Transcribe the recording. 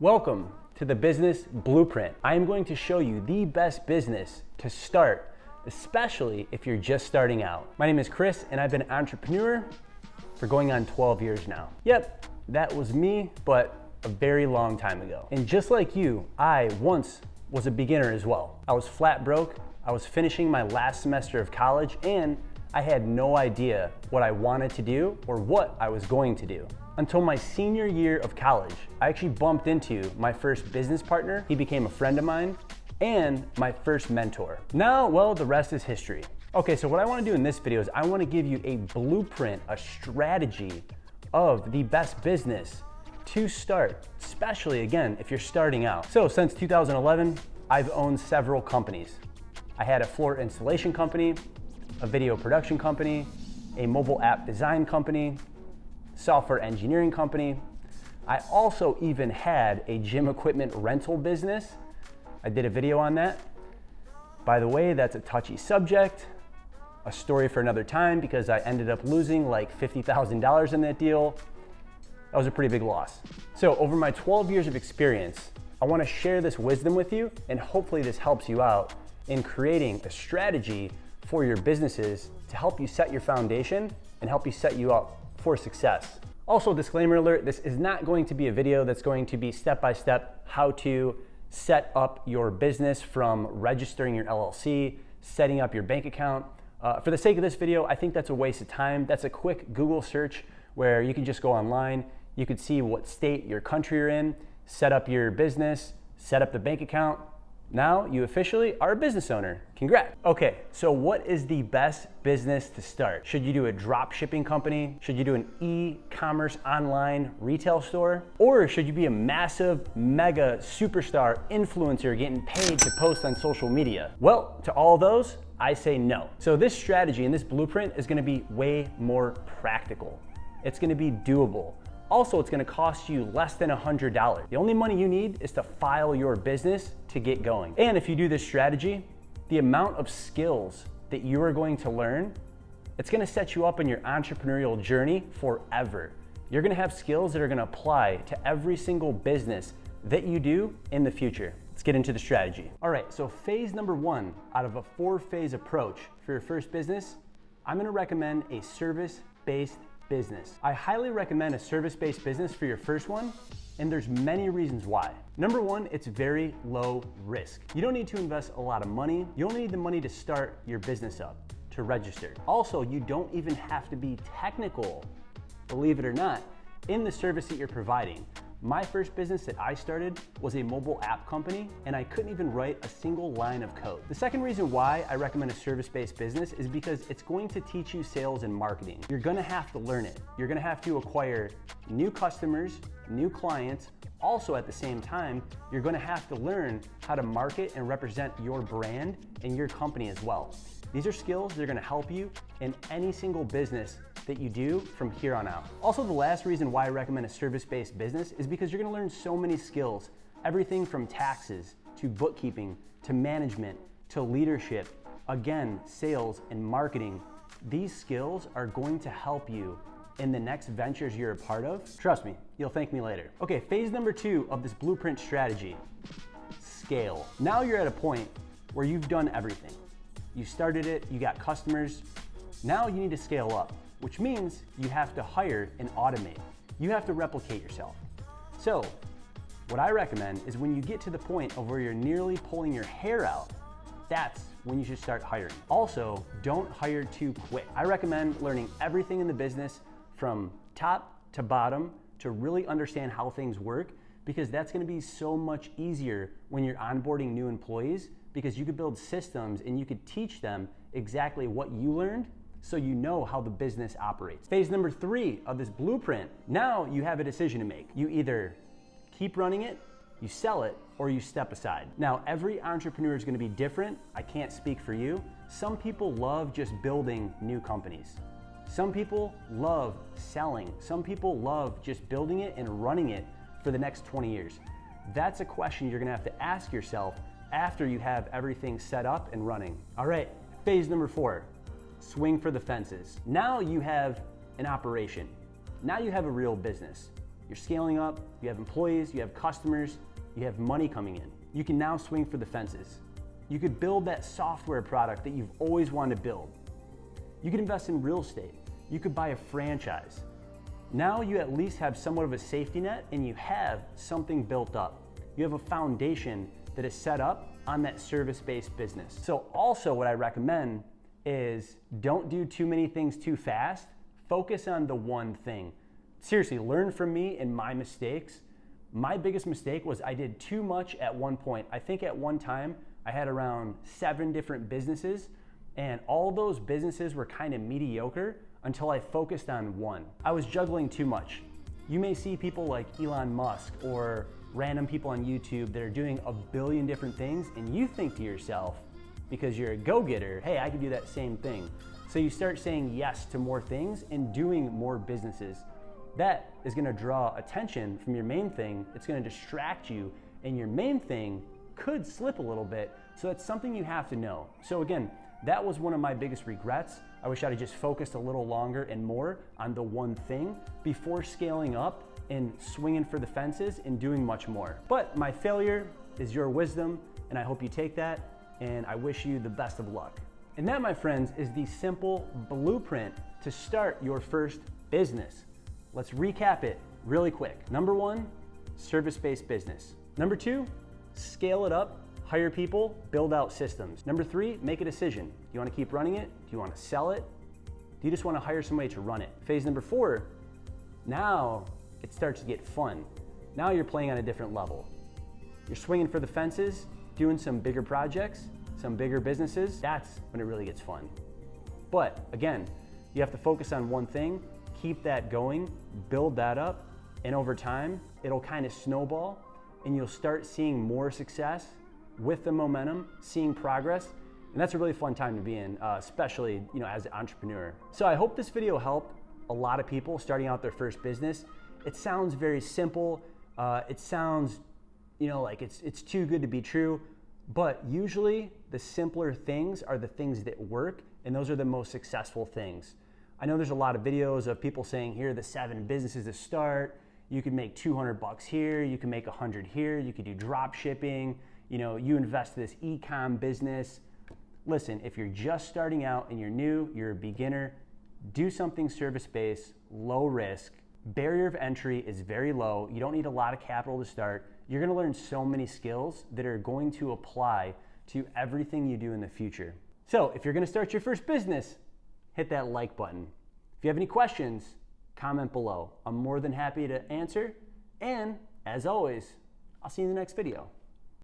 Welcome to the Business Blueprint. I am going to show you the best business to start, especially if you're just starting out. My name is Chris and I've been an entrepreneur for going on 12 years now. Yep, that was me, but a very long time ago. And just like you, I once was a beginner as well. I was flat broke, I was finishing my last semester of college, and I had no idea what I wanted to do or what I was going to do. Until my senior year of college, I actually bumped into my first business partner. He became a friend of mine and my first mentor. Now, well, the rest is history. Okay, so what I wanna do in this video is I wanna give you a blueprint, a strategy of the best business to start, especially again, if you're starting out. So since 2011, I've owned several companies. I had a floor installation company, a video production company, a mobile app design company, software engineering company. I also even had a gym equipment rental business. I did a video on that. By the way, that's a touchy subject, a story for another time because I ended up losing like $50,000 in that deal. That was a pretty big loss. So over my 12 years of experience, I wanna share this wisdom with you, and hopefully this helps you out in creating a strategy for your businesses to help you set your foundation and help you set you up for success. Also, disclaimer alert, this is not going to be a video that's going to be step-by-step how to set up your business from registering your LLC, setting up your bank account. For the sake of this video, I think that's a waste of time. That's a quick Google search where you can just go online, you could see what state your country you're in, set up your business, set up the bank account. Now you officially are a business owner. Congrats. Okay, so what is the best business to start? Should you do a drop shipping company? Should you do an e-commerce online retail store? Or should you be a massive, mega superstar influencer getting paid to post on social media? Well, to all those, I say no. So this strategy and this blueprint is gonna be way more practical. It's gonna be doable. Also, it's gonna cost you less than $100. The only money you need is to file your business to get going. And if you do this strategy, the amount of skills that you are going to learn, it's gonna set you up in your entrepreneurial journey forever. You're gonna have skills that are gonna apply to every single business that you do in the future. Let's get into the strategy. All right, so phase number one out of a 4-phase approach for your first business, I'm gonna recommend a service-based business. I highly recommend a service-based business for your first one, and there's many reasons why. Number one, it's very low risk. You don't need to invest a lot of money. You only need the money to start your business up, to register. Also, you don't even have to be technical, believe it or not, in the service that you're providing. My first business that I started was a mobile app company, and I couldn't even write a single line of code. The second reason why I recommend a service-based business is because it's going to teach you sales and marketing. You're gonna have to learn it. You're gonna have to acquire new customers, new clients. Also, at the same time, you're gonna have to learn how to market and represent your brand and your company as well. These are skills that are gonna help you in any single business that you do from here on out. Also, the last reason why I recommend a service-based business is because you're gonna learn so many skills, everything from taxes, to bookkeeping, to management, to leadership, again, sales and marketing. These skills are going to help you in the next ventures you're a part of. Trust me, you'll thank me later. Okay, phase number 2 of this blueprint strategy, scale. Now you're at a point where you've done everything. You started it, you got customers. Now you need to scale up, which means you have to hire and automate. You have to replicate yourself. So what I recommend is when you get to the point of where you're nearly pulling your hair out, that's when you should start hiring. Also, don't hire too quick. I recommend learning everything in the business from top to bottom to really understand how things work, because that's gonna be so much easier when you're onboarding new employees, because you could build systems and you could teach them exactly what you learned so you know how the business operates. Phase number 3 of this blueprint, now you have a decision to make. You either keep running it, you sell it, or you step aside. Now, every entrepreneur is gonna be different. I can't speak for you. Some people love just building new companies. Some people love selling. Some people love just building it and running it for the next 20 years. That's a question you're gonna have to ask yourself after you have everything set up and running. All right, phase number 4, swing for the fences. Now you have an operation. Now you have a real business. you're scaling up, you have employees, you have customers, you have money coming in. You can now swing for the fences. You could build that software product that you've always wanted to build. You could invest in real estate. You could buy a franchise. Now you at least have somewhat of a safety net and you have something built up. You have a foundation that is set up on that service-based business. So also what I recommend is don't do too many things too fast. Focus on the one thing. Seriously, learn from me and my mistakes. My biggest mistake was I did too much at one point. I think at one time I had around 7 different businesses, and all those businesses were kind of mediocre until I focused on one. I was juggling too much. You may see people like Elon Musk or random people on YouTube that are doing a billion different things, and you think to yourself, because you're a go-getter, hey, I can do that same thing. So you start saying yes to more things and doing more businesses. That is gonna draw attention from your main thing. It's gonna distract you, and your main thing could slip a little bit. So that's something you have to know. So again, that was one of my biggest regrets. I wish I'd have just focused a little longer and more on the one thing before scaling up and swinging for the fences and doing much more. But my failure is your wisdom, and I hope you take that, and I wish you the best of luck. And that, my friends, is the simple blueprint to start your first business. Let's recap it really quick. Number 1, service-based business. Number 2, scale it up, hire people, build out systems. Number 3, make a decision. Do you want to keep running it? Do you want to sell it? Do you just want to hire somebody to run it? Phase number 4, now it starts to get fun. Now you're playing on a different level. You're swinging for the fences, doing some bigger projects, some bigger businesses. That's when it really gets fun. But again, you have to focus on one thing, keep that going, build that up, and over time, it'll kind of snowball, and you'll start seeing more success with the momentum, seeing progress, and that's a really fun time to be in, especially as an entrepreneur. So I hope this video helped a lot of people starting out their first business. It sounds very simple. It sounds, like it's too good to be true, but usually the simpler things are the things that work, and those are the most successful things. I know there's a lot of videos of people saying, here are the 7 businesses to start. You could make $200 here, you can make 100 here, you could do drop shipping, you invest in this e-com business. Listen, if you're just starting out and you're new, you're a beginner, do something service-based, low risk. Barrier of entry is very low. You don't need a lot of capital to start. You're gonna learn so many skills that are going to apply to everything you do in the future. So if you're gonna start your first business, hit that like button. If you have any questions, comment below. I'm more than happy to answer. And as always, I'll see you in the next video.